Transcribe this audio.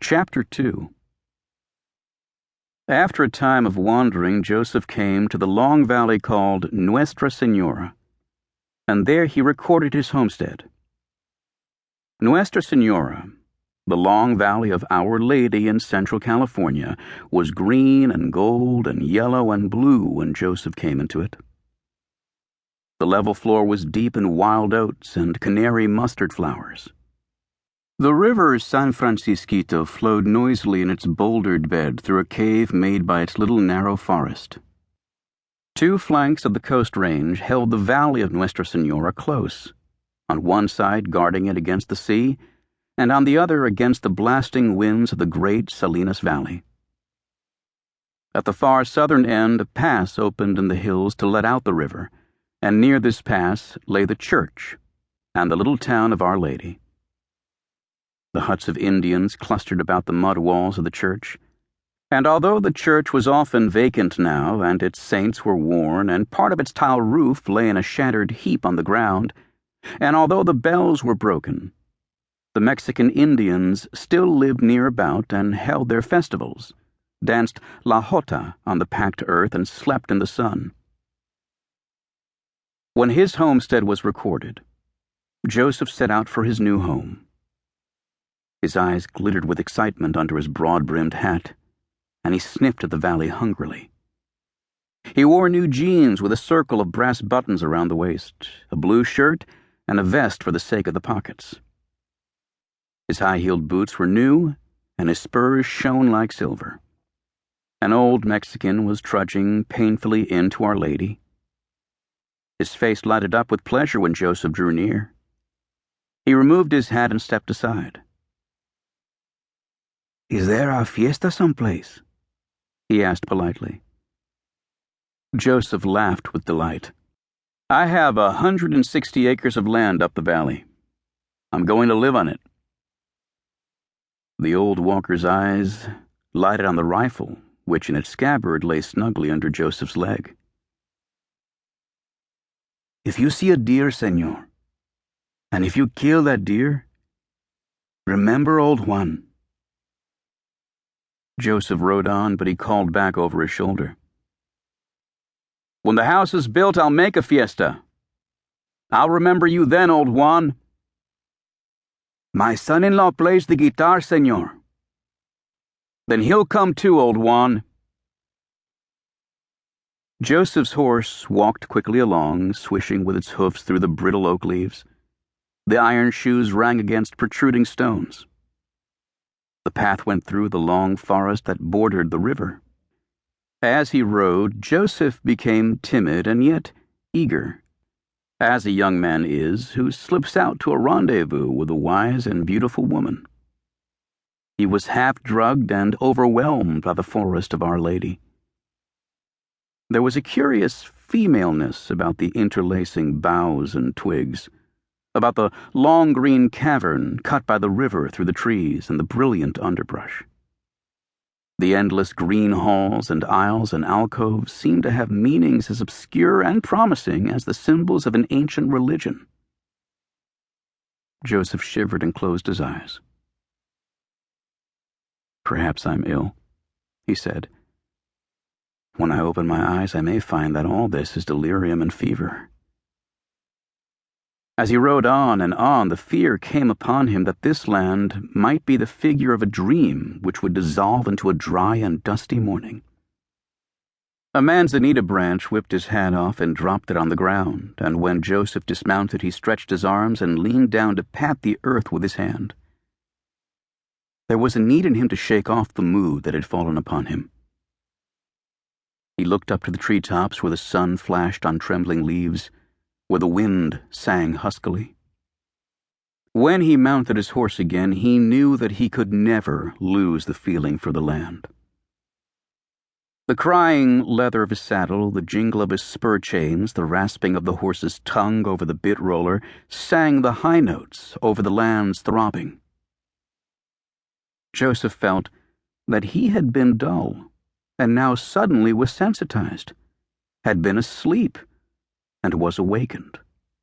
Chapter 2. After a time of wandering, Joseph came to the long valley called Nuestra Señora, and there he recorded his homestead. Nuestra Señora, the long valley of Our Lady in Central California, was green and gold and yellow and blue when Joseph came into it. The level floor was deep in wild oats and canary mustard flowers. The river San Francisquito flowed noisily in its bouldered bed through a cave made by its little narrow forest. Two flanks of the coast range held the valley of Nuestra Señora close, on one side guarding it against the sea, and on the other against the blasting winds of the great Salinas Valley. At the far southern end, a pass opened in the hills to let out the river, and near this pass lay the church and the little town of Our Lady. The huts of Indians clustered about the mud walls of the church, and although the church was often vacant now, and its saints were worn, and part of its tile roof lay in a shattered heap on the ground, and although the bells were broken, the Mexican Indians still lived near about and held their festivals, danced la jota on the packed earth, and slept in the sun. When his homestead was recorded, Joseph set out for his new home. His eyes glittered with excitement under his broad-brimmed hat, and he sniffed at the valley hungrily. He wore new jeans with a circle of brass buttons around the waist, a blue shirt, and a vest for the sake of the pockets. His high-heeled boots were new, and his spurs shone like silver. An old Mexican was trudging painfully into Our Lady. His face lighted up with pleasure when Joseph drew near. He removed his hat and stepped aside. "Is there a fiesta someplace?" he asked politely. Joseph laughed with delight. "I have 160 acres of land up the valley. I'm going to live on it." The old walker's eyes lighted on the rifle, which in its scabbard lay snugly under Joseph's leg. "If you see a deer, Señor, and if you kill that deer, remember old Juan." Joseph rode on, but he called back over his shoulder. "When the house is built, I'll make a fiesta. I'll remember you then, old Juan." "My son-in-law plays the guitar, Señor." "Then he'll come too, old Juan." Joseph's horse walked quickly along, swishing with its hoofs through the brittle oak leaves. The iron shoes rang against protruding stones. The path went through the long forest that bordered the river. As he rode, Joseph became timid and yet eager, as a young man is who slips out to a rendezvous with a wise and beautiful woman. He was half-drugged and overwhelmed by the forest of Our Lady. There was a curious femaleness about the interlacing boughs and twigs, about the long green cavern cut by the river through the trees and the brilliant underbrush. The endless green halls and aisles and alcoves seemed to have meanings as obscure and promising as the symbols of an ancient religion. Joseph shivered and closed his eyes. "Perhaps I'm ill," he said. "When I open my eyes, I may find that all this is delirium and fever." As he rode on and on, the fear came upon him that this land might be the figure of a dream which would dissolve into a dry and dusty morning. A manzanita branch whipped his hat off and dropped it on the ground, and when Joseph dismounted, he stretched his arms and leaned down to pat the earth with his hand. There was a need in him to shake off the mood that had fallen upon him. He looked up to the treetops where the sun flashed on trembling leaves, where the wind sang huskily. When he mounted his horse again, he knew that he could never lose the feeling for the land. The crying leather of his saddle, the jingle of his spur chains, the rasping of the horse's tongue over the bit roller, sang the high notes over the land's throbbing. Joseph felt that he had been dull, and now suddenly was sensitized, had been asleep, and was awakened.